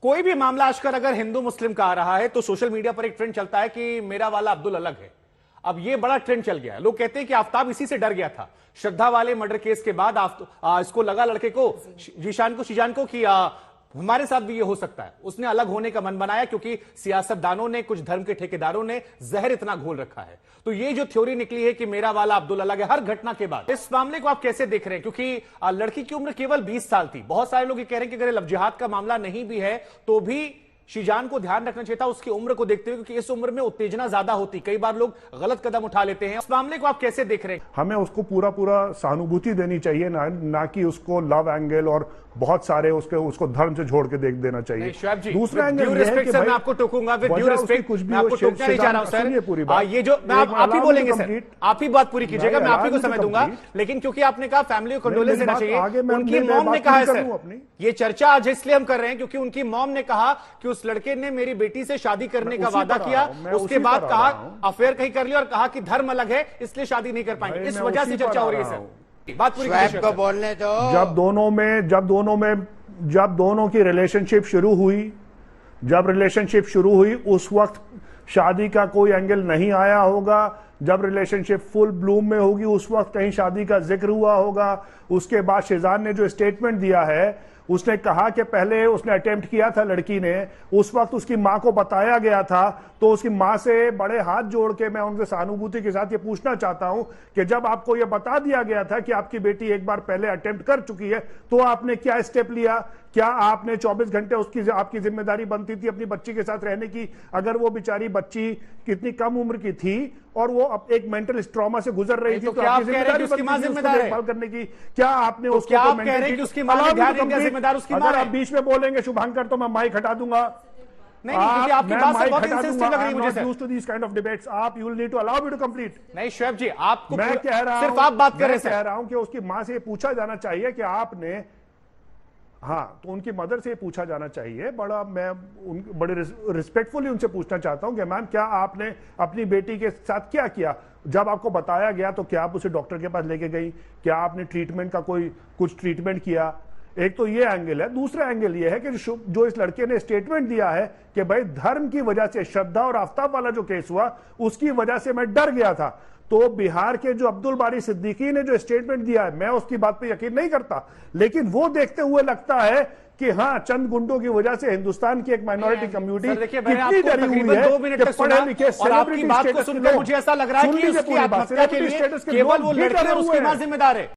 कोई भी मामला आजकल अगर हिंदू मुस्लिम का आ रहा है तो सोशल मीडिया पर एक ट्रेंड चलता है कि मेरा वाला अब्दुल अलग है। अब ये बड़ा ट्रेंड चल गया है। लोग कहते हैं कि आफ्ताब इसी से डर गया था। श्रद्धा वाले मर्डर केस के बाद इसको लगा लड़के को शीजान को कि हमारे साथ भी ये हो सकता है। उसने अलग होने का मन बनाया क्योंकि सियासतदानों ने, कुछ धर्म के ठेकेदारों ने जहर इतना घोल रखा है। तो ये जो थ्योरी निकली है कि मेरा वाला अब्दुल अलग है, हर घटना के बाद इस मामले को आप कैसे देख रहे हैं? क्योंकि लड़की की उम्र केवल 20 साल थी। बहुत सारे लोग ये कह रहे हैं कि अगर लव जिहाद का मामला नहीं भी है तो भी शीजान को ध्यान रखना चाहिए था उसकी उम्र को देखते हुए, क्योंकि इस उम्र में उत्तेजना ज्यादा होती, कई बार लोग गलत कदम उठा लेते हैं। इस मामले को आप कैसे देख रहे हैं? हमें उसको पूरा सहानुभूति देनी चाहिए, ना कि उसको लव एंगल और बहुत सारे उसको धर्म से जोड़ के देख देना चाहिए। दूसरा एंगल ये है कि सर, मैं आपको टोकूंगा विद ड्यू रिस्पेक्ट, मैं आपको टोकना नहीं चाह रहा हूं सर। पूरी बात ये जो मैं आप ही बोलेंगे सर, आप ही बात पूरी कीजिएगा, मैं आप ही को समय दूंगा। लेकिन क्योंकि आपने कहा फैमिली को कंडोलेंस देना चाहिए, उनकी मॉम ने कहा है सर, ये चर्चा आज इसलिए हम कर रहे हैं क्योंकि उनकी मॉम ने कहा कि उस लड़के ने मेरी बेटी से शादी करने का वादा किया, उसके बाद कहा अफेयर कहीं कर लिया और कहा कि धर्म अलग है इसलिए शादी नहीं कर पाएंगे। इस वजह से चर्चा हो रही है सर। बात पूरी को बोलने दो। जब दोनों की रिलेशनशिप शुरू हुई उस वक्त शादी का कोई एंगल नहीं आया होगा। जब रिलेशनशिप फुल ब्लूम में होगी उस वक्त कहीं शादी का जिक्र हुआ होगा। उसके बाद शीजान ने जो स्टेटमेंट दिया है, उसने कहा कि पहले उसने अटेम्प्ट किया था लड़की ने, उस वक्त उसकी मां को बताया गया था। तो उसकी मां से बड़े हाथ जोड़ के मैं उनसे सहानुभूति के साथ ये पूछना चाहता हूं कि जब आपको ये बता दिया गया था कि आपकी बेटी एक बार पहले अटेम्प्ट कर चुकी है तो आपने क्या स्टेप लिया? क्या आपने 24 घंटे आपकी जिम्मेदारी बनती थी अपनी बच्ची के साथ रहने की? अगर वो बेचारी बच्ची कितनी कम उम्र की थी और वो अब एक मेंटल ट्रॉमा से गुजर रही थी, तो आपकी जिम्मेदारी देखभाल करने की। क्या आपने उसको अगर आप बीच में बोलेंगे शुभांकर तो मैं माइक हटा दूंगा। नहीं, क्योंकि आपकी बात से बहुत इंसिस्टिंग लग रही है मुझे sir. Used to these kind of debates. आप you will need to allow me to complete. नहीं शुएब जी, आपको मैं कह रहा सिर्फ आप बात कर रहे हैं। कह रहा हूं कि उसकी मां से पूछा जाना चाहिए कि आपने, हाँ, तो उनकी मदर से पूछा जाना चाहिए। बड़े रिस्पेक्टफुली उनसे पूछना चाहता हूं कि मैम क्या आपने अपनी बेटी के साथ क्या किया? जब आपको बताया गया तो क्या आप उसे डॉक्टर के पास लेके गई? क्या आपने ट्रीटमेंट का कुछ ट्रीटमेंट किया? एक तो ये एंगल है। दूसरा एंगल ये है कि जो इस लड़के ने स्टेटमेंट दिया है कि भाई धर्म की वजह से, श्रद्धा और आफ्ताब वाला जो केस हुआ उसकी वजह से मैं डर गया था। तो बिहार के जो अब्दुल बारी सिद्दीकी ने जो स्टेटमेंट दिया है, मैं उसकी बात पे यकीन नहीं करता, लेकिन वो देखते हुए लगता है कि हाँ, चंद गुंडों की वजह से हिंदुस्तान की एक माइनॉरिटी कम्युनिटी कितनी डरी हुई है कि पढ़े लिखे सेलिब्रिटी स्टेटस के लोग, मुझे ऐसा लग रहा है कि उसकी आत्महत्या के लिए केवल वो लड़की और उसकी मां जिम्मेदार है।